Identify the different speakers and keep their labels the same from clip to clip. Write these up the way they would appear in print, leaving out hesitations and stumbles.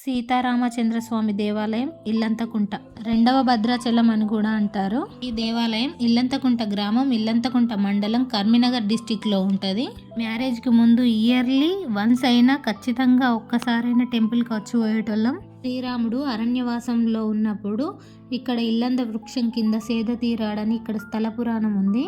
Speaker 1: సీతారామచంద్రస్వామి దేవాలయం ఇల్లంతకుంట, రెండవ భద్రాచలం అని కూడా అంటారు. ఈ దేవాలయం ఇల్లంతకుంట గ్రామం, ఇల్లంతకుంట మండలం, కర్మినగర్ డిస్టిక్లో ఉంటుంది. మ్యారేజ్కి ముందు ఇయర్లీ వన్స్ అయినా ఖచ్చితంగా ఒక్కసారైనా టెంపుల్కి వచ్చి పోయేటోళ్ళం. శ్రీరాముడు అరణ్యవాసంలో ఉన్నప్పుడు ఇక్కడ ఇల్లంద వృక్షం కింద సేద తీరాడని ఇక్కడ స్థల పురాణం ఉంది.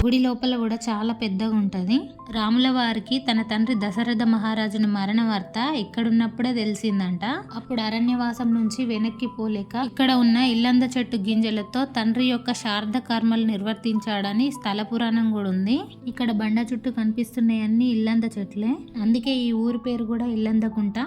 Speaker 1: గుడి లోపల కూడా చాలా పెద్దగా ఉంటుంది. రాముల వారికి తన తండ్రి దశరథ మహారాజుని మరణ వార్త ఇక్కడున్నప్పుడే తెలిసిందంట. అప్పుడు అరణ్యవాసం నుంచి వెనక్కి పోలేక ఇక్కడ ఉన్న ఇల్లంద చెట్టు గింజలతో తండ్రి యొక్క శారద కర్మలు నిర్వర్తించాడని స్థల పురాణం కూడా ఉంది. ఇక్కడ బండ చుట్టూ కనిపిస్తున్నాయన్నీ ఇల్లంద చెట్లే, అందుకే ఈ ఊరి పేరు కూడా ఇల్లందకుంట.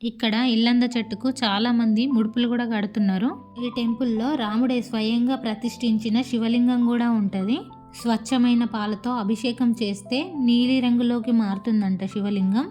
Speaker 1: ఇక్కడ ఇల్లంద చెట్టుకు చాలా మంది ముడుపులు కూడా కడుతున్నారు. ఈ టెంపుల్లో రాముడే స్వయంగా ప్రతిష్ఠించిన శివలింగం కూడా ఉంటుంది. స్వచ్ఛమైన పాలతో అభిషేకం చేస్తే నీలి రంగులోకి మారుతుందంట శివలింగం.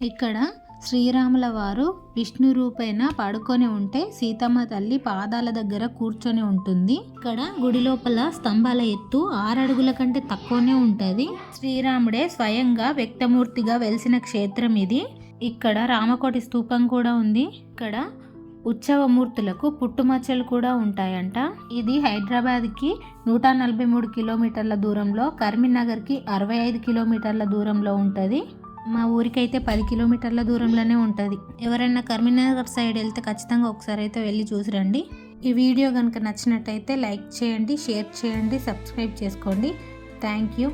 Speaker 1: ఇక్కడ శ్రీరాముల వారు విష్ణు రూపేణ పడుకొని ఉంటే సీతమ్మ తల్లి పాదాల దగ్గర కూర్చొని ఉంటుంది. ఇక్కడ గుడి లోపల స్తంభాల ఎత్తు 6 అడుగుల కంటే తక్కువనే ఉంటుంది. శ్రీరాముడే స్వయంగా వ్యక్తమూర్తిగా వెలిసిన క్షేత్రం ఇది. ఇక్కడ రామకోటి స్తూపం కూడా ఉంది. ఇక్కడ ఉత్సవమూర్తులకు పుట్టుమచ్చలు కూడా ఉంటాయంట. ఇది హైదరాబాద్కి 143 కిలోమీటర్ల దూరంలో, కరీంనగర్కి 65 కిలోమీటర్ల దూరంలో ఉంటుంది. మా ఊరికైతే 10 కిలోమీటర్ల దూరంలోనే ఉంటుంది. ఎవరైనా కరీంనగర్ సైడ్ వెళ్తే ఖచ్చితంగా ఒకసారి అయితే వెళ్ళి చూసి రండి. ఈ వీడియో కనుక నచ్చినట్టయితే లైక్ చేయండి, షేర్ చేయండి, సబ్స్క్రైబ్ చేసుకోండి. Thank you.